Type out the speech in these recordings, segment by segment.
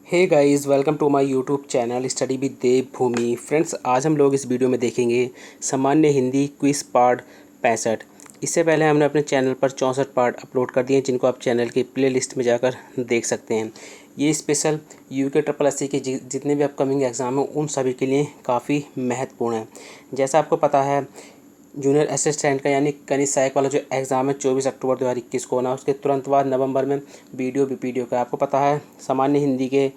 Hey guys, welcome to my YouTube channel study with Dev Bhoomi. Friends, आज हम लोग इस वीडियो में देखेंगे सामान्य हिंदी क्विज पार्ट 65। इससे पहले हमने अपने चैनल पर 64 पार्ट अपलोड कर दिए हैं, जिनको आप चैनल की प्लेलिस्ट में जाकर देख सकते हैं। ये स्पेशल यूके ट्रिपल एससी के जितने भी अपकमिंग एग्ज़ाम हैं उन सभी के लिए काफ़ी महत्वपूर्ण है। जैसा आपको पता है, जूनियर असिस्टेंट का यानी कनिष्ठ सहायक वाला जो एग्ज़ाम है 24 अक्टूबर 2021 को होना, उसके तुरंत बाद नवंबर में बीपीडीओ का आपको पता है सामान्य हिंदी के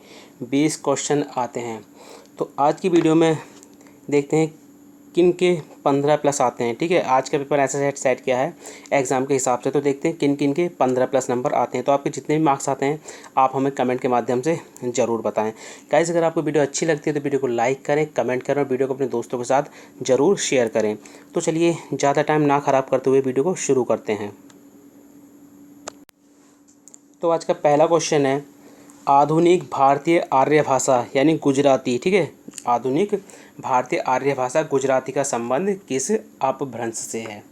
20 क्वेश्चन आते हैं। तो आज की वीडियो में देखते हैं किन के 15 प्लस आते हैं। ठीक है, आज का पेपर ऐसा सेट किया है एग्ज़ाम के हिसाब से, तो देखते हैं किन किन के 15 प्लस नंबर आते हैं। तो आपके जितने भी मार्क्स आते हैं आप हमें कमेंट के माध्यम से ज़रूर बताएं। गाइस, अगर आपको वीडियो अच्छी लगती है तो वीडियो को लाइक करें, कमेंट करें और वीडियो को अपने दोस्तों के साथ ज़रूर शेयर करें। तो चलिए ज़्यादा टाइम ना ख़राब करते हुए वीडियो को शुरू करते हैं। तो आज का पहला क्वेश्चन है, आधुनिक भारतीय आर्य भाषा यानी गुजराती। ठीक है, आधुनिक भारतीय आर्य भाषा गुजराती का संबंध किस अपभ्रंश से है?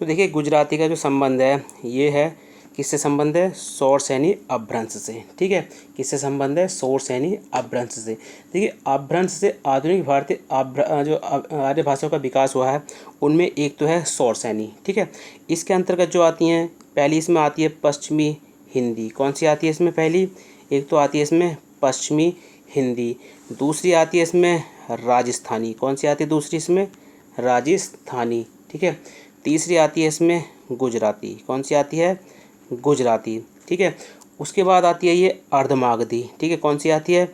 तो देखिए, गुजराती का जो संबंध है ये है, किससे संबंध है? शौर सैनी अपभ्रंश से। ठीक है, किससे संबंध है? शौर सैनी अपभ्रंश से। देखिए, अपभ्रंश से आधुनिक भारतीय जो आर्य भाषाओं का विकास हुआ है उनमें एक तो है शौर सैनी। ठीक है, इसके अंतर्गत जो आती हैं, पहली इसमें आती है पश्चिमी हिंदी। कौन सी आती है इसमें? पहली एक तो आती है इसमें पश्चिमी हिंदी, दूसरी आती है इसमें राजस्थानी। कौन सी आती है दूसरी इसमें? राजस्थानी। ठीक है, तीसरी आती है इसमें गुजराती। कौन सी आती है? गुजराती। ठीक है, उसके बाद आती है ये अर्धमागधी। ठीक है, कौन सी आती है?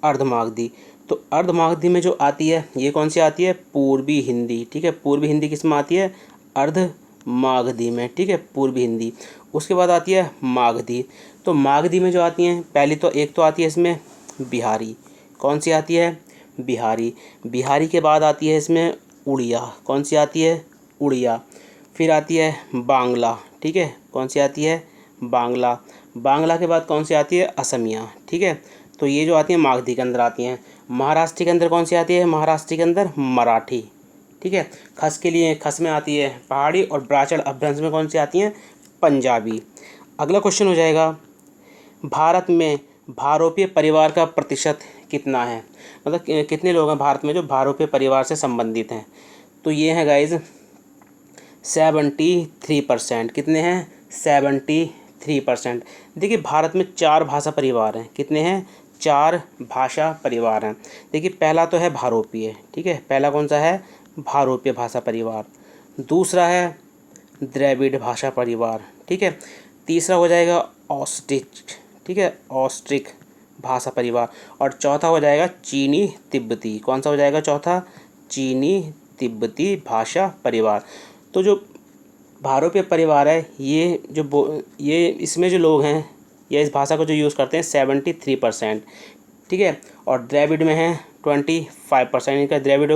अर्धमागधी। तो अर्धमागधी में जो आती है ये कौन सी आती है? पूर्वी हिंदी। ठीक है, पूर्वी हिंदी किस में आती है? अर्धमागधी में। ठीक है, पूर्वी हिंदी। उसके बाद आती है मागधी। तो मागधी में जो आती हैं, पहली तो एक तो आती है इसमें बिहारी। कौन सी आती है? बिहारी। बिहारी के बाद आती है इसमें उड़िया। कौन सी आती है? उड़िया। फिर आती है बांग्ला। ठीक है, कौन सी आती है? बांग्ला। बांग्ला के बाद कौन सी आती है? असमिया। ठीक है, तो ये जो आती है मागधी के अंदर आती हैं। महाराष्ट्र के अंदर कौन सी आती है? महाराष्ट्र के अंदर मराठी। ठीक है, खस के लिए खस में आती है पहाड़ी, और ब्राह्मण अपभ्रंश में कौन सी आती हैं? पंजाबी। अगला क्वेश्चन हो जाएगा, भारत में भारोपीय परिवार का प्रतिशत कितना है? मतलब कितने लोग हैं भारत में जो भारोपीय परिवार से संबंधित हैं? तो ये है गाइज 73%। कितने हैं? 73%। देखिए, भारत में 4 भाषा परिवार हैं। कितने हैं? 4 भाषा परिवार हैं। देखिए, पहला तो है भारोपीय। ठीक है, पहला कौन सा है? भारोपीय भाषा परिवार। दूसरा है द्रविड़ भाषा परिवार। ठीक है, तीसरा हो जाएगा ऑस्ट्रिक। ठीक है, ऑस्ट्रिक भाषा परिवार। और चौथा हो जाएगा चीनी तिब्बती। कौन सा हो जाएगा चौथा? चीनी तिब्बती भाषा परिवार। तो जो भारोपीय परिवार है ये इसमें जो लोग हैं या इस भाषा को जो यूज़ करते हैं 73%। ठीक है, और द्रविड़ में है 25%। इनका द्रविड़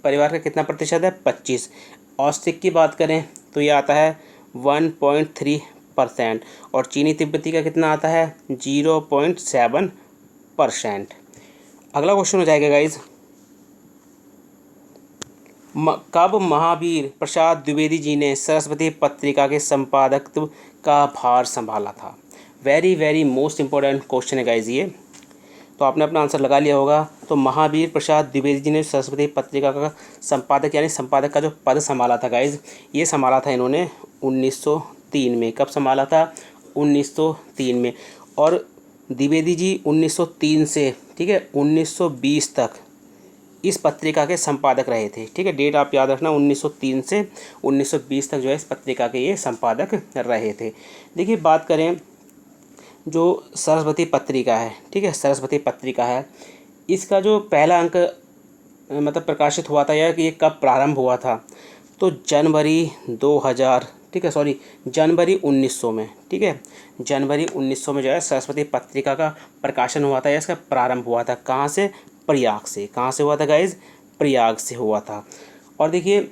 परिवार का कितना प्रतिशत है? 25। ऑस्ट्रिक की बात करें तो ये आता है 1.3%, और चीनी तिब्बती का कितना आता है? 0.7%। अगला क्वेश्चन हो जाएगा गाइज, कब महावीर प्रसाद द्विवेदी जी ने सरस्वती पत्रिका के संपादकत्व का भार संभाला था? Very very most important question है गाइज ये। तो आपने अपना आंसर लगा लिया होगा। तो महावीर प्रसाद द्विवेदी जी ने सरस्वती पत्रिका का संपादक यानी संपादक का जो पद संभाला था गाइज, ये संभाला था इन्होंने 1903 में। कब संभाला था? 1903 में। और द्विवेदी जी 1903 से, ठीक है, 1920 तक इस पत्रिका के संपादक रहे थे। ठीक है, डेट आप याद रखना, 1903 से 1920 तक जो है इस पत्रिका के ये संपादक रहे थे। देखिए, बात करें जो सरस्वती पत्रिका है, ठीक है, सरस्वती पत्रिका है, इसका जो पहला अंक मतलब प्रकाशित हुआ था या कि ये कब प्रारंभ हुआ था? तो जनवरी 2000, ठीक है, सॉरी, जनवरी 1900 में। ठीक है, जनवरी 1900 में जो है सरस्वती पत्रिका का प्रकाशन हुआ था या इसका प्रारंभ हुआ था। कहाँ से? प्रयाग से। कहाँ से हुआ था गाइज? प्रयाग से हुआ था। और देखिए,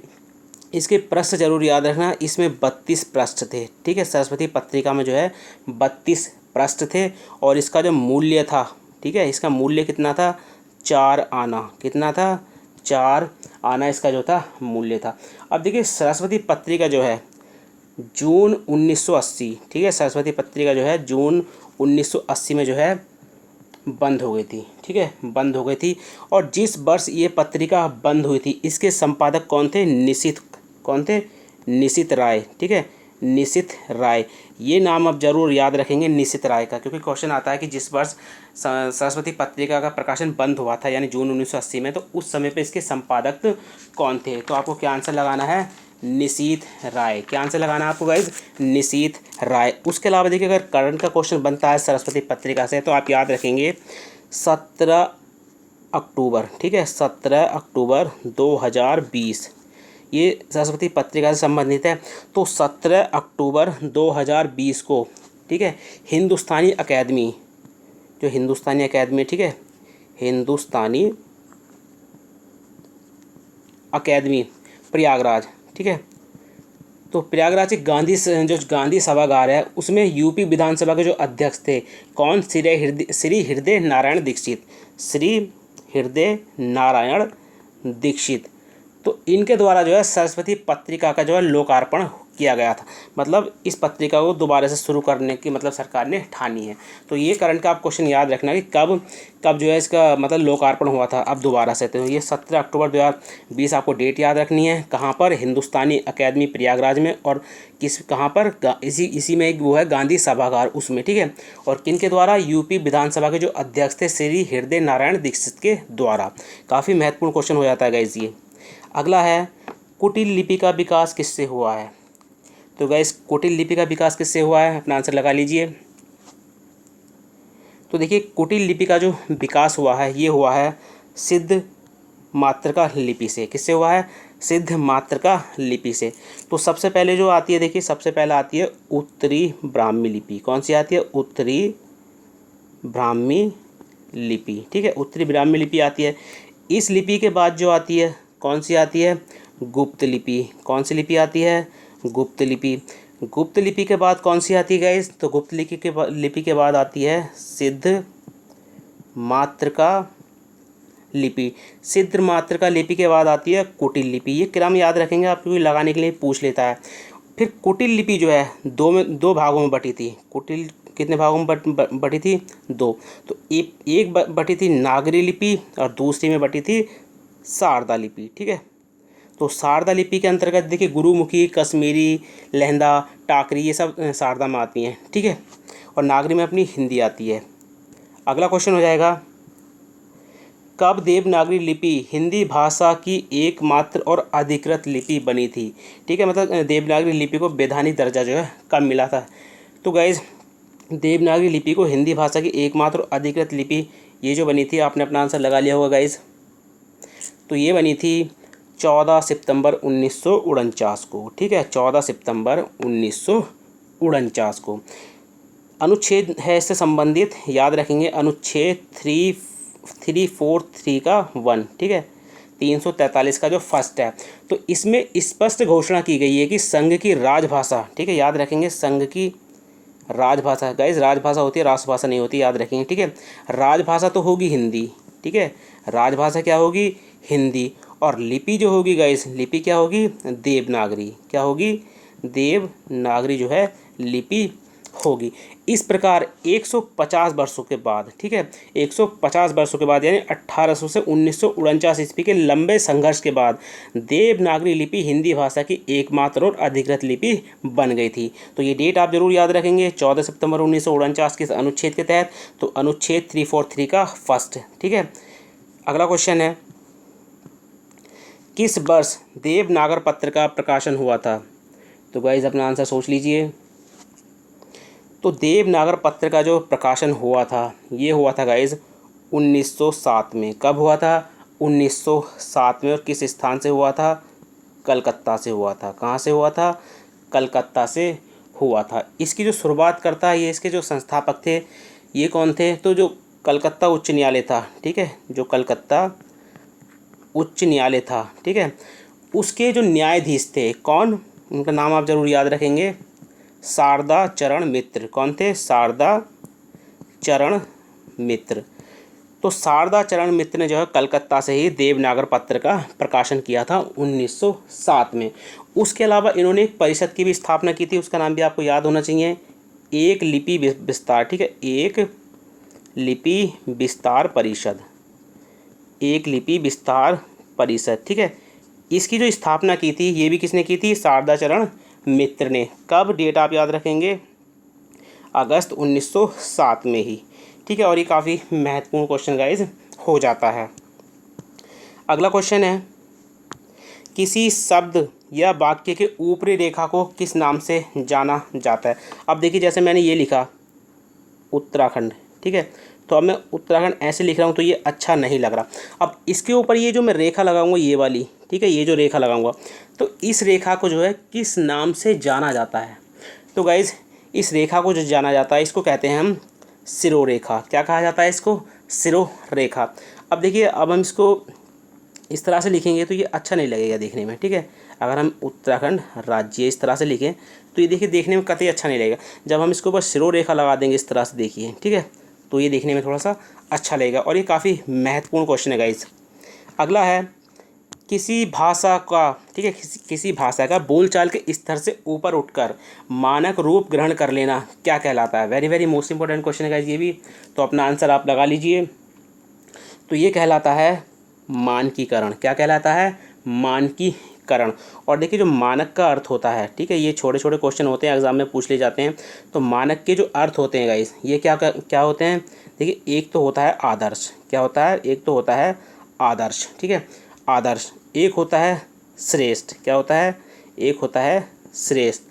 इसके पृष्ठ जरूर याद रखना, इसमें 32 पृष्ठ थे। ठीक है, सरस्वती पत्रिका में जो है 32 पृष्ठ थे। और इसका जो मूल्य था, ठीक है, इसका मूल्य कितना था? 4 आना। कितना था? 4 आना इसका जो था मूल्य था। अब देखिए, सरस्वती पत्रिका जो है जून 1980, ठीक है, सरस्वती पत्रिका जो है जून 1980 में जो है बंद हो गई थी, ठीक है, बंद हो गई थी। और जिस वर्ष ये पत्रिका बंद हुई थी इसके संपादक कौन थे? कौन थे? निशित राय, ठीक है, निशित राय। ये नाम आप जरूर याद रखेंगे निशित राय का, क्योंकि क्वेश्चन आता है कि जिस वर्ष सरस्वती पत्रिका का प्रकाशन बंद हुआ था यानी जून 1980 में, तो उस समय पे इसके संपादक कौन थे? तो आपको क्या आंसर लगाना है? निशित राय। क्या आंसर लगाना है आपको गाइज? निशित राय। उसके अलावा देखिए अगर करंट का क्वेश्चन बनता है सरस्वती पत्रिका से तो आप याद रखेंगे 17 अक्टूबर, ठीक है, 17 अक्टूबर 2020 ये सरस्वती पत्रिका से संबंधित है। तो 17 अक्टूबर 2020 को, ठीक है, हिंदुस्तानी अकेडमी, जो हिंदुस्तानी अकेडमी, ठीक है, हिंदुस्तानी अकेडमी प्रयागराज, ठीक है, तो प्रयागराज के जो गांधी सभागार है उसमें यूपी विधानसभा के जो अध्यक्ष थे कौन? श्री हृदय नारायण दीक्षित, श्री हृदय नारायण दीक्षित। तो इनके द्वारा जो है सरस्वती पत्रिका का जो है लोकार्पण किया गया था। मतलब इस पत्रिका को दोबारा से शुरू करने की मतलब सरकार ने ठानी है। तो ये करंट का आप क्वेश्चन याद रखना कि कब कब जो है इसका मतलब लोकार्पण हुआ था अब दोबारा से। तो ये 17 अक्टूबर 2020 आपको डेट याद रखनी है। कहाँ पर? हिंदुस्तानी अकेडमी प्रयागराज में। और कहाँ पर? इसी में एक वो है गांधी सभागार उसमें, ठीक है। और किन के द्वारा? यूपी विधानसभा के जो अध्यक्ष थे श्री हृदय नारायण दीक्षित के द्वारा। काफ़ी महत्वपूर्ण क्वेश्चन हो जाता है गाइस ये। अगला है कुटिल लिपि का विकास किससे हुआ है? तो गाइस कुटिल लिपि का विकास किससे हुआ है? अपना आंसर लगा लीजिए। तो देखिए कुटिल लिपि का जो विकास हुआ है ये हुआ है सिद्ध मातृका लिपि से। किससे हुआ है? सिद्ध मातृका लिपि से। तो सबसे पहले जो आती है देखिए, सबसे पहले आती है उत्तरी ब्राह्मी लिपि। कौन सी आती है? उत्तरी ब्राह्मी लिपि, ठीक है, उत्तरी ब्राह्मी लिपि आती है। इस लिपि के बाद जो आती है कौन सी आती है? गुप्त लिपि। कौन सी लिपि आती है? गुप्त लिपि। गुप्त लिपि के बाद कौन सी आती है गाइस? तो गुप्त लिपि के बाद आती है सिद्ध मातृका लिपि। सिद्ध मातृका लिपि के बाद आती है कुटिल लिपि। ये क्रम याद रखेंगे आप, क्योंकि लगाने के लिए पूछ लेता है। फिर कुटिल लिपि जो है दो भागों में बटी थी। कुटिल कितने भागों में बटी थी? 2। तो एक बटी थी नागरी लिपि और दूसरी में बटी थी शारदा लिपि, ठीक है। तो शारदा लिपि के अंतर्गत देखिए गुरुमुखी, कश्मीरी, लहंदा, टाकरी ये सब शारदा में आती हैं, ठीक है। और नागरी में अपनी हिंदी आती है। अगला क्वेश्चन हो जाएगा कब देवनागरी लिपि हिंदी भाषा की एकमात्र और अधिकृत लिपि बनी थी? ठीक है, मतलब देवनागरी लिपि को वैधानिक दर्जा जो है कब मिला था? तो गाइज देवनागरी लिपि को हिंदी भाषा की एकमात्र और अधिकृत लिपि ये जो बनी थी, आपने अपना आंसर लगा लिया होगा गाइज। तो ये बनी थी 14 सितंबर 1949 को, ठीक है, 14 सितंबर 1949 को। अनुच्छेद है इससे संबंधित, याद रखेंगे अनुच्छेद 343 का 1, ठीक है, 343 का जो फर्स्ट है। तो इसमें स्पष्ट घोषणा की गई है कि संघ की राजभाषा, ठीक है, याद रखेंगे संघ की राजभाषा। गाइस राजभाषा होती है, राष्ट्रभाषा नहीं होती, याद रखेंगे, ठीक है। राजभाषा तो होगी हिंदी, ठीक है, राजभाषा क्या होगी? हिंदी। और लिपि जो होगी गाइस, लिपि क्या होगी? देवनागरी। क्या होगी? देवनागरी जो है लिपि होगी। इस प्रकार 150 वर्षों के बाद, ठीक है, 150 वर्षों के बाद यानी 1800 से 1949 ईस्वी के लंबे संघर्ष के बाद देवनागरी लिपि हिंदी भाषा की एकमात्र और अधिकृत लिपि बन गई थी। तो ये डेट आप जरूर याद रखेंगे 14 सितंबर 1949 के अनुच्छेद के तहत, तो अनुच्छेद 343 का फर्स्ट, ठीक है। अगला क्वेश्चन है किस वर्ष देवनागर पत्र का प्रकाशन हुआ था? तो गाइज अपना आंसर सोच लीजिए। तो देवनागर पत्र का जो प्रकाशन हुआ था ये हुआ था गाइज 1907 में। कब हुआ था? 1907 में। और किस स्थान से हुआ था? कलकत्ता से हुआ था। कहाँ से हुआ था? कलकत्ता से हुआ था। इसकी जो शुरुआत करता है, ये इसके जो संस्थापक थे ये कौन थे? तो जो कलकत्ता उच्च न्यायालय था, ठीक है, जो कलकत्ता उच्च न्यायालय था, ठीक है, उसके जो न्यायाधीश थे कौन? उनका नाम आप जरूर याद रखेंगे, शारदा चरण मित्र। कौन थे? शारदा चरण मित्र। तो शारदा चरण मित्र ने जो है कलकत्ता से ही देवनागर पत्र का प्रकाशन किया था 1907 में। उसके अलावा इन्होंने एक परिषद की भी स्थापना की थी, उसका नाम भी आपको याद होना चाहिए, एक लिपि विस्तार, ठीक है, एक लिपि विस्तार परिषद, एक लिपि विस्तार परिषद, ठीक है। इसकी जो स्थापना की थी ये भी किसने की थी, शारदाचरण मित्र ने। कब, डेट आप याद रखेंगे, अगस्त 1907 में ही, ठीक है। और ये काफ़ी महत्वपूर्ण क्वेश्चन गाइज हो जाता है। अगला क्वेश्चन है, किसी शब्द या वाक्य के ऊपरी रेखा को किस नाम से जाना जाता है। अब देखिए जैसे मैंने ये लिखा उत्तराखंड, ठीक है, तो अब मैं उत्तराखंड ऐसे लिख रहा हूँ तो ये अच्छा नहीं लग रहा। अब इसके ऊपर ये जो मैं रेखा लगाऊंगा ये वाली, ठीक है, ये जो रेखा लगाऊंगा तो इस रेखा को जो है किस नाम से जाना जाता है। तो गाइज़ इस रेखा को जो जाना जाता है इसको कहते हैं हम सिरोरेखा। क्या कहा जाता है इसको, सिरोरेखा। अब देखिए अब हम इसको इस तरह से लिखेंगे तो ये अच्छा नहीं लगेगा देखने में, ठीक है। अगर हम उत्तराखंड राज्य इस तरह से लिखें तो ये देखिए देखने में कतई अच्छा नहीं लगेगा। जब हम इसको बस सिरोरेखा लगा देंगे इस तरह से, देखिए, ठीक है, तो ये देखने में थोड़ा सा अच्छा लगेगा। और ये काफ़ी महत्वपूर्ण क्वेश्चन है गाइस। अगला है, किसी भाषा का, ठीक है, किसी भाषा का बोलचाल के स्तर से ऊपर उठकर मानक रूप ग्रहण कर लेना क्या कहलाता है। Very very most important question है गाइस ये भी, तो अपना आंसर आप लगा लीजिए। तो ये कहलाता है मानकीकरण। क्या कहलाता है, मानकीकरण। और देखिए जो मानक का अर्थ होता है, ठीक है, ये छोटे छोटे क्वेश्चन होते हैं एग्जाम में पूछ ले जाते हैं। तो मानक के जो अर्थ होते हैं गाइस ये क्या होते हैं। देखिए एक तो होता है आदर्श, क्या होता है, एक तो होता है आदर्श, ठीक है, आदर्श। एक होता है श्रेष्ठ, क्या होता है, एक होता है श्रेष्ठ।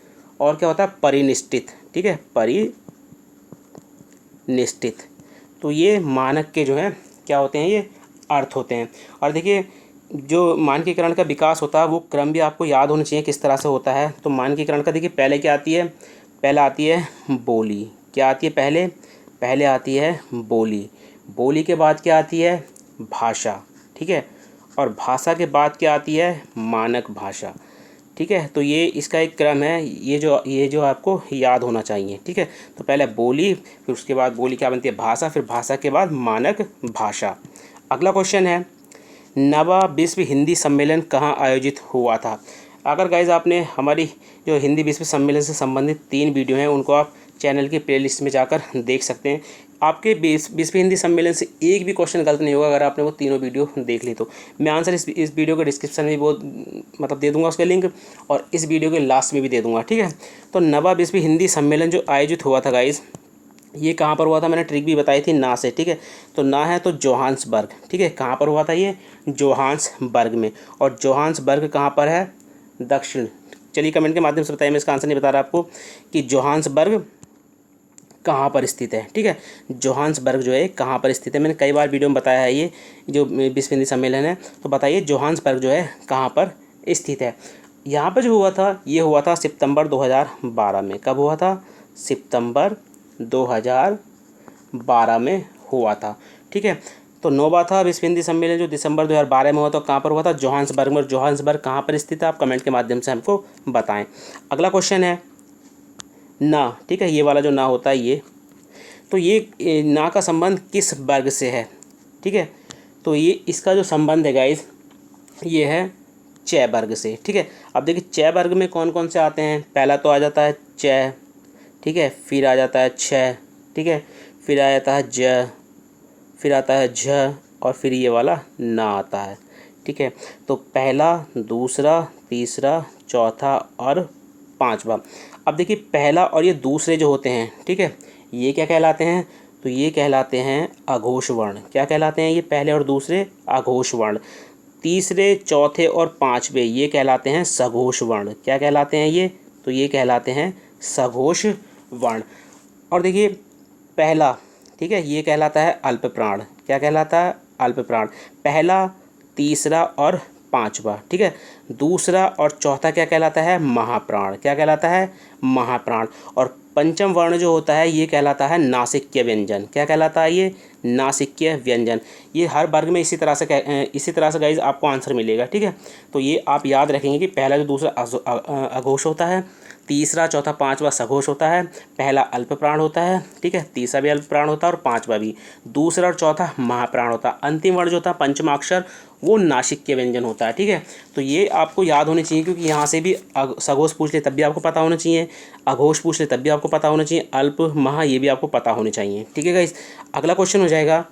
और क्या होता है, परिनिष्ठित, ठीक है, परिनिष्ठित। तो ये मानक के जो है क्या होते हैं, ये अर्थ होते हैं। और देखिए जो मानकीकरण का विकास होता है वो क्रम भी आपको याद होना चाहिए किस तरह से होता है। तो मानकीकरण का देखिए पहले क्या आती है, पहले आती है बोली। क्या आती है, पहले पहले आती है बोली। बोली के बाद क्या आती है, भाषा, ठीक है। और भाषा के बाद क्या आती है, मानक भाषा, ठीक है। तो ये इसका एक क्रम है, ये जो आपको याद होना चाहिए, ठीक है। तो पहले बोली, फिर उसके बाद बोली क्या बनती है, भाषा, फिर भाषा के बाद मानक भाषा। अगला क्वेश्चन है, नवा विश्व हिंदी सम्मेलन कहाँ आयोजित हुआ था। अगर गाइज आपने हमारी जो हिंदी विश्व सम्मेलन से संबंधित 3 वीडियो हैं उनको आप चैनल की प्लेलिस्ट में जाकर देख सकते हैं। आपके विश्व हिंदी सम्मेलन से एक भी क्वेश्चन गलत नहीं होगा अगर आपने वो तीनों वीडियो देख ली तो। मैं आंसर इस वीडियो के डिस्क्रिप्शन में वो मतलब दे दूंगा उसका लिंक, और इस वीडियो के लास्ट में भी दे दूंगा, ठीक है। तो नवा विश्व हिंदी सम्मेलन जो आयोजित हुआ था गाइज, ये कहाँ पर हुआ था, मैंने ट्रिक भी बताई थी, ना से, ठीक है। तो ना है तो जोहान्सबर्ग, ठीक है, कहाँ पर हुआ था ये, जोहान्सबर्ग में। और जोहान्सबर्ग कहाँ पर है, दक्षिण। चलिए कमेंट के माध्यम से बताइए, मैं इसका आंसर नहीं बता रहा आपको कि जोहान्सबर्ग कहाँ पर स्थित है, ठीक है। जोहान्सबर्ग जो है कहाँ पर स्थित है, मैंने कई बार वीडियो में बताया है ये जो विश्व हिंदी सम्मेलन है। तो बताइए जोहान्सबर्ग जो है कहाँ पर स्थित है। यहाँ पर जो हुआ था ये हुआ था सितंबर 2012 में। कब हुआ था, सितंबर 2012 में हुआ था, ठीक है। तो 9वां था विश्व हिंदी सम्मेलन जो दिसंबर 2012 में हुआ था, कहाँ पर हुआ था, जोहान्सबर्ग में। जोहान्सबर्ग कहाँ पर स्थित है, आप कमेंट के माध्यम से हमको बताएं। अगला क्वेश्चन है ना, ठीक है, ये वाला जो ना होता है ये, तो ये ना का संबंध किस वर्ग से है, ठीक है। तो ये इसका जो संबंध है गाइस ये है च वर्ग से, ठीक है। अब देखिए च वर्ग में कौन कौन से आते हैं, पहला तो आ जाता है च, ठीक है, फिर आ जाता है छ, ठीक है, फिर आ जाता है ज, फिर आता है झ, और फिर ये वाला ना आता है, ठीक है। तो पहला, दूसरा, तीसरा, चौथा और पांचवा। अब देखिए पहला और ये दूसरे जो होते हैं, ठीक है, ये क्या कहलाते हैं, तो ये कहलाते हैं अघोष वर्ण। क्या कहलाते हैं ये पहले और दूसरे, अघोष वर्ण। तीसरे, चौथे और पांचवे ये कहलाते हैं सघोष वर्ण। क्या कहलाते हैं ये, तो ये कहलाते हैं सघोष वर्ण। और देखिए पहला, ठीक है, ये कहलाता है अल्प प्राण। क्या कहलाता है, अल्प प्राण। पहला, तीसरा और पांचवा, ठीक है। दूसरा और चौथा क्या कहलाता है, महाप्राण। क्या कहलाता है, महाप्राण। और पंचम वर्ण जो होता है ये कहलाता है नासिक्य व्यंजन। क्या कहलाता है ये, नासिक्य व्यंजन। ये हर वर्ग में इसी तरह से गाइज आपको आंसर मिलेगा, ठीक है। तो ये आप याद रखेंगे कि पहला जो दूसरा अघोष होता है, तीसरा, चौथा, पांचवा सघोष होता है। पहला अल्प प्राण होता है, ठीक है, तीसरा भी अल्प प्राण होता है और पांचवा भी। दूसरा और चौथा महाप्राण होता है। अंतिम वर्ण जो होता है पंचमा अक्षर वो नासिक के व्यंजन होता है, ठीक है। तो ये आपको याद होनी चाहिए, क्योंकि यहाँ से भी सघोष पूछ ले तब भी आपको पता होना चाहिए, अघोष पूछ ले तब भी आपको पता होना चाहिए, अल्प महा ये भी आपको पता होने चाहिए, ठीक है गाइस। अगला क्वेश्चन हो जाएगा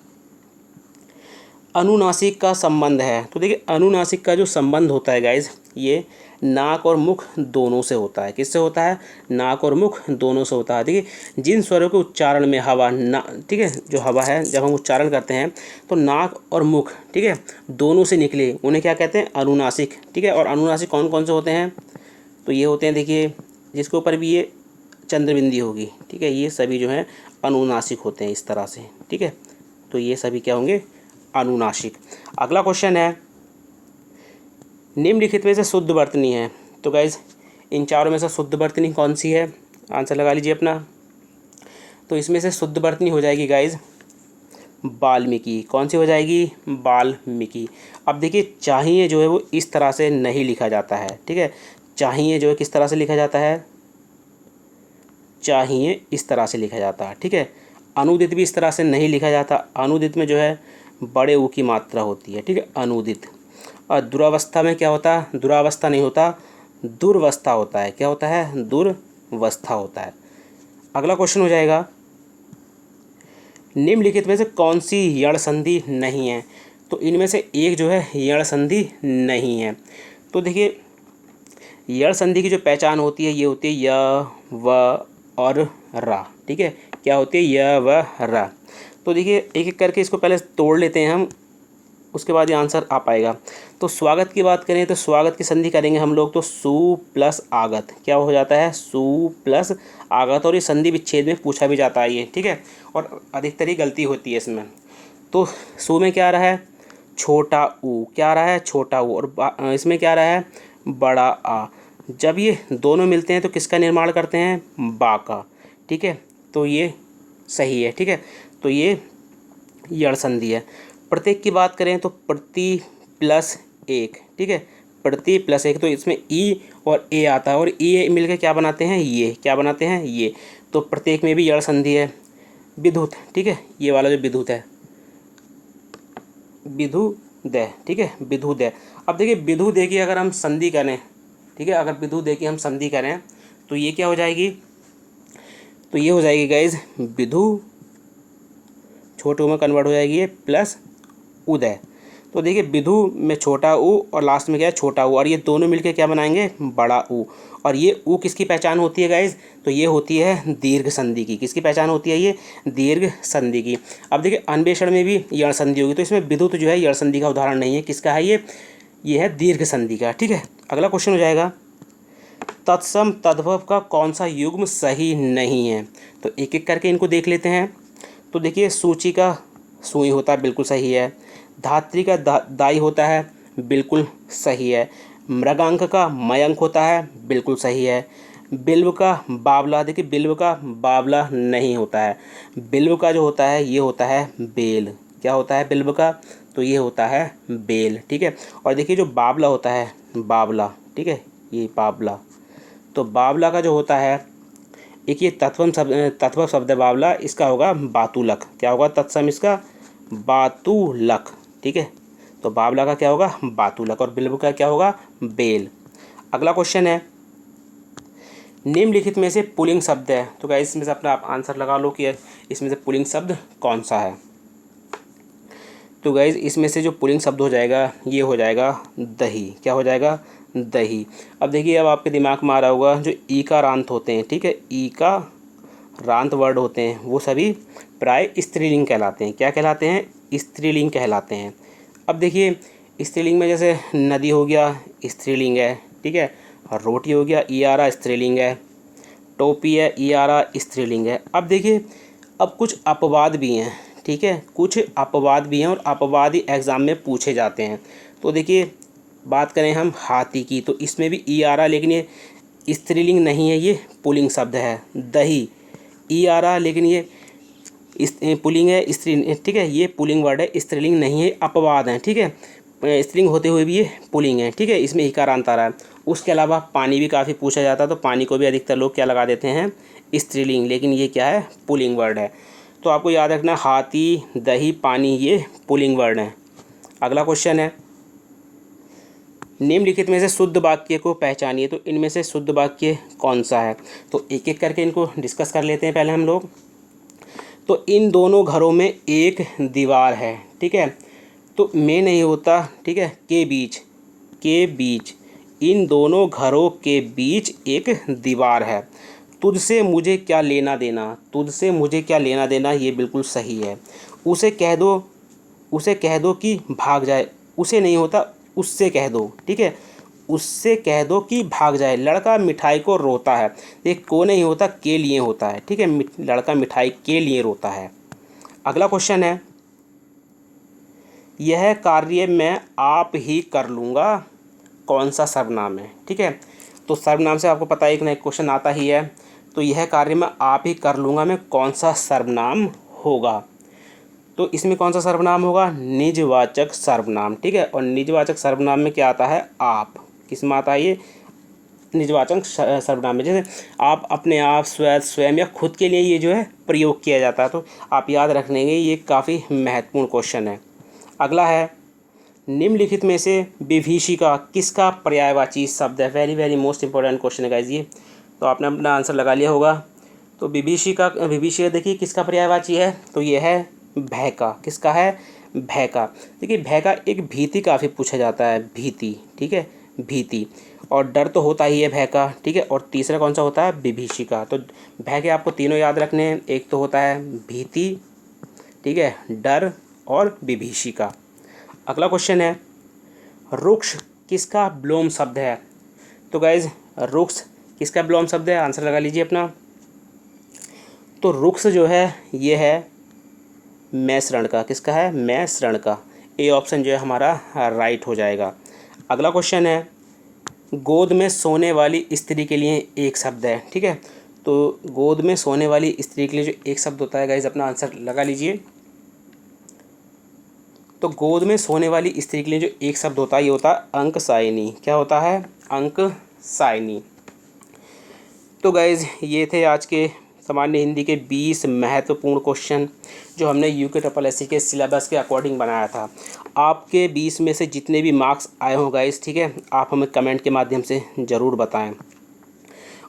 अनुनासिक का संबंध है। तो देखिए अनुनासिक का जो संबंध होता है गाइज, ये नाक और मुख दोनों से होता है। किससे होता है? नाक और मुख दोनों से होता है। देखिए जिन स्वरों के उच्चारण में हवा ना, ठीक है, जो हवा है जब हम उच्चारण करते हैं तो नाक और मुख, ठीक है, दोनों से निकले उन्हें क्या कहते हैं? अनुनासिक, ठीक है। और अनुनासिक कौन कौन से होते हैं? तो ये होते हैं, देखिए जिसके ऊपर भी ये चंद्रबिंदी होगी, ठीक है, ये सभी जो है अनुनासिक होते हैं इस तरह से, ठीक है। तो ये सभी क्या होंगे? अनुनासिक। अगला क्वेश्चन है निम्नलिखित में से शुद्ध वर्तनी है। तो गाइज इन चारों में से शुद्ध वर्तनी कौन सी है? आंसर लगा लीजिए अपना। तो इसमें से शुद्ध वर्तनी हो जाएगी गाइज वाल्मीकि। कौन सी हो जाएगी? वाल्मीकि। अब देखिए चाहिए जो है वो इस तरह से नहीं लिखा जाता है, ठीक है। चाहिए जो है किस तरह से लिखा जाता है? चाहिए इस तरह से लिखा जाता है, ठीक है। अनुदित भी इस तरह से नहीं लिखा जाता। अनुदित में जो है बड़े ऊ की मात्रा होती है, ठीक है, अनुदित। और दुरावस्था में क्या होता है? दुरावस्था नहीं होता, दुर्वस्था होता है। क्या होता है? दुर्वस्था होता है। अगला क्वेश्चन हो जाएगा निम्नलिखित में से कौन सी यण संधि नहीं है? तो इनमें से एक जो है यण संधि नहीं है। तो देखिए यण संधि की जो पहचान होती है ये होती है य, व और रा, ठीक है। क्या होती है? य, व, रा। तो देखिए एक एक करके इसको पहले तोड़ लेते हैं हम, उसके बाद ये आंसर आ पाएगा। तो स्वागत की बात करें तो स्वागत की संधि करेंगे हम लोग तो सु प्लस आगत। क्या हो जाता है? सु प्लस आगत। और ये संधि विच्छेद में पूछा भी जाता है ये, ठीक है, और अधिकतर ही गलती होती है इसमें। तो सु में क्या आ रहा है? छोटा ऊ। क्या आ रहा है? छोटा ऊ। और इसमें क्या आ रहा है? बड़ा आ। जब ये दोनों मिलते हैं तो किसका निर्माण करते हैं? बा का, ठीक है। तो ये सही है, ठीक है। तो ये यण संधि है। प्रत्येक की बात करें तो प्रति प्लस एक, ठीक है, प्रति प्लस एक। तो इसमें ई और ए आता है और ई मिलकर क्या बनाते हैं? ये। क्या बनाते हैं? ये। तो प्रत्येक में भी यण संधि है। विद्युत, ठीक है, ये वाला जो विद्युत है, विधुदय, ठीक है, विधुदय। अब देखिए विधुदय की अगर हम संधि करें, ठीक है, अगर विधुदय की हम संधि करें तो ये क्या हो जाएगी? तो ये हो जाएगी गाइज विधु, छोटे ऊ में कन्वर्ट हो जाएगी ये, प्लस उदय। तो देखिए विधु में छोटा ऊ और लास्ट में क्या है? छोटा ऊ। और ये दोनों मिलके क्या बनाएंगे? बड़ा ऊ। और ये ऊ किसकी पहचान होती है गाइज? तो ये होती है दीर्घ संधि की। किसकी पहचान होती है? ये दीर्घ संधि की। अब देखिए अन्वेषण में भी यण संधि होगी, तो इसमें विद्युत जो है यण संधि का उदाहरण नहीं है। किसका है ये है दीर्घ संधि का, ठीक है। अगला क्वेश्चन हो जाएगा तत्सम तद्भव का कौन सा युग्म सही नहीं है? तो एक एक करके इनको देख लेते हैं। तो देखिए सूची का सुई होता है, बिल्कुल सही है। धात्री का दाई होता है, बिल्कुल सही है। मृगांक का मयंक होता है, बिल्कुल सही है। बिल्व का बावला, देखिए बिल्व का बावला नहीं होता है। बिल्व का जो होता है ये होता है बेल। क्या होता है बिल्व का? तो ये होता है बेल, ठीक है। और देखिए जो बावला होता है, बावला, ठीक है, ये बावला, तो बावला का जो होता है एक ये तत्व शब्द है बावला, इसका होगा बातुलक। क्या होगा तत्सम इसका? बातुलक, ठीक है। तो बावला का क्या होगा? बातुलक। और बिल्व का क्या होगा? बेल। अगला क्वेश्चन है निम्नलिखित में से पुल्लिंग शब्द है। तो गाइस इसमें से अपना आप आंसर लगा लो कि इसमें से पुल्लिंग शब्द कौन सा है। तो गाइस इसमें से जो पुल्लिंग शब्द हो जाएगा ये हो जाएगा दही। क्या हो जाएगा? दही। अब देखिए अब आपके दिमाग में आ रहा होगा जो ई का रांत होते हैं, ठीक है, ई का रांत वर्ड होते हैं वो सभी प्राय स्त्रीलिंग कहलाते हैं। क्या कहलाते हैं? स्त्रीलिंग कहलाते हैं। अब देखिए स्त्रीलिंग में जैसे नदी हो गया स्त्रीलिंग है, ठीक है, और रोटी हो गया ई आरा स्त्रीलिंग है, टोपी है ई आरा स्त्रीलिंग है। अब देखिए अब कुछ अपवाद भी हैं, ठीक है, कुछ अपवाद भी हैं और अपवाद ही एग्ज़ाम में पूछे जाते हैं। तो देखिए बात करें हम हाथी की तो इसमें भी ई आ रहा, लेकिन ये स्त्रीलिंग नहीं है, ये पुल्लिंग शब्द है। दही ई आ रहा लेकिन ये पुल्लिंग है, स्त्री, ठीक है, ये पुल्लिंग वर्ड है, स्त्रीलिंग नहीं है, अपवाद हैं, ठीक है। स्त्रीलिंग होते हुए भी ये पुल्लिंग है, ठीक है, इसमें इकारांत आ रहा है। उसके अलावा पानी भी काफ़ी पूछा जाता है, तो पानी को भी अधिकतर लोग क्या लगा देते हैं, स्त्रीलिंग, लेकिन ये क्या है, पुल्लिंग वर्ड है। तो आपको याद रखना, हाथी, दही, पानी, ये पुल्लिंग वर्ड हैं। अगला क्वेश्चन है, निम्नलिखित में से शुद्ध वाक्य को पहचानिए। तो इनमें से शुद्ध वाक्य कौन सा है, तो एक एक करके इनको डिस्कस कर लेते हैं पहले हम लोग। तो इन दोनों घरों में एक दीवार है, ठीक है, तो में नहीं होता, ठीक है, के बीच, इन दोनों घरों के बीच एक दीवार है। तुझसे मुझे क्या लेना देना, तुझसे मुझे क्या लेना देना, ये बिल्कुल सही है। उसे कह दो कि भाग जाए, उसे नहीं होता, उससे कह दो, ठीक है, उससे कह दो कि भाग जाए। लड़का मिठाई को रोता है, ये को नहीं होता, के लिए होता है, ठीक है, लड़का मिठाई के लिए रोता है। अगला क्वेश्चन है, यह कार्य मैं आप ही कर लूँगा, कौन सा सर्वनाम है, ठीक है। तो सर्वनाम से आपको पता है एक ना एक क्वेश्चन आता ही है। तो यह कार्य मैं आप ही कर लूँगा में कौन सा सर्वनाम होगा, तो इसमें कौन सा सर्वनाम होगा, निजवाचक सर्वनाम, ठीक है। और निजवाचक सर्वनाम में क्या आता है, आप, किस में आता है ये, निजवाचक सर्वनाम में। जैसे आप, अपने आप, स्वयं या खुद के लिए ये जो है प्रयोग किया जाता है। तो आप याद रखने ये काफ़ी महत्वपूर्ण क्वेश्चन है। अगला है, निम्नलिखित में से विभीषिका किसका पर्यायवाची शब्द है। Very very most important question है गाइज ये। तो आपने अपना आंसर लगा लिया होगा। तो विभीषिका देखिए किसका पर्यायवाची है, तो ये है भय का। किसका है, भय का। देखिए भय का एक भीति काफ़ी पूछा जाता है, भीति, ठीक है, भीति, और डर तो होता ही है भय का, ठीक है। और तीसरा कौन सा होता है, विभीषिका। तो भय के आपको तीनों याद रखने हैं, एक तो होता है भीति, ठीक है, डर और विभीषिका। अगला क्वेश्चन है, रुक्ष किसका विलोम शब्द है। तो गाइज रुक्ष किसका विलोम शब्द है, आंसर लगा लीजिए अपना। तो रुक्ष जो है ये है मैसरण का। किसका है, मैसरण का। ए ऑप्शन जो है हमारा राइट हो जाएगा। अगला क्वेश्चन है, गोद में सोने वाली स्त्री के लिए एक शब्द है, ठीक है। तो गोद में सोने वाली स्त्री के लिए जो एक शब्द होता है गाइज, अपना आंसर लगा लीजिए। तो गोद में सोने वाली स्त्री के लिए जो एक शब्द होता है ये होता है अंकसायनी। क्या होता है, अंकसायनी। तो गाइज़ ये थे आज के सामान्य हिंदी के 20 महत्वपूर्ण क्वेश्चन जो हमने यूके SSS के सिलेबस के अकॉर्डिंग बनाया था। आपके 20 में से जितने भी मार्क्स आए हों गाइज़, ठीक है, आप हमें कमेंट के माध्यम से ज़रूर बताएं।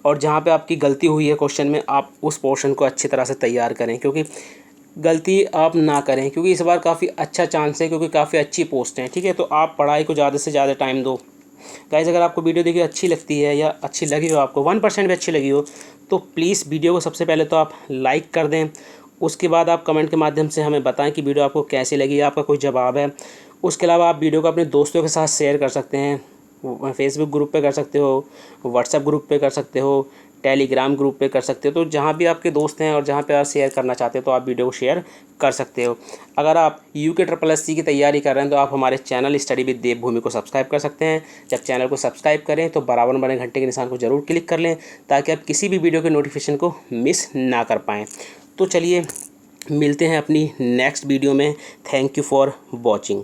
और जहाँ पे आपकी गलती हुई है क्वेश्चन में, आप उस पोर्शन को अच्छी तरह से तैयार करें, क्योंकि गलती आप ना करें, क्योंकि इस बार काफ़ी अच्छा चांस है, क्योंकि काफ़ी अच्छी पोस्ट हैं, ठीक है। तो आप पढ़ाई को ज़्यादा से ज़्यादा टाइम दो। गाइज़ अगर आपको वीडियो देखिए अच्छी लगती है या अच्छी लगी हो, आपको 1% भी अच्छी लगी हो, तो प्लीज़ वीडियो को सबसे पहले तो आप लाइक कर दें। उसके बाद आप कमेंट के माध्यम से हमें बताएं कि वीडियो आपको कैसी लगी, आपका कोई जवाब है। उसके अलावा आप वीडियो को अपने दोस्तों के साथ शेयर कर सकते हैं, फेसबुक ग्रुप पे कर सकते हो, व्हाट्सएप ग्रुप पे कर सकते हो, टेलीग्राम ग्रुप पे कर सकते हो। तो जहाँ भी आपके दोस्त हैं और जहाँ पे आप शेयर करना चाहते हो तो आप वीडियो को शेयर कर सकते हो। अगर आप यूके SSS की तैयारी कर रहे हैं तो आप हमारे चैनल स्टडी विद देवभूमि को सब्सक्राइब कर सकते हैं। जब चैनल को सब्सक्राइब करें तो बराबर बने घंटे के निशान को ज़रूर क्लिक कर लें, ताकि आप किसी भी वीडियो के नोटिफिकेशन को मिस ना कर पाएँ। तो चलिए मिलते हैं अपनी नेक्स्ट वीडियो में। Thank you for watching.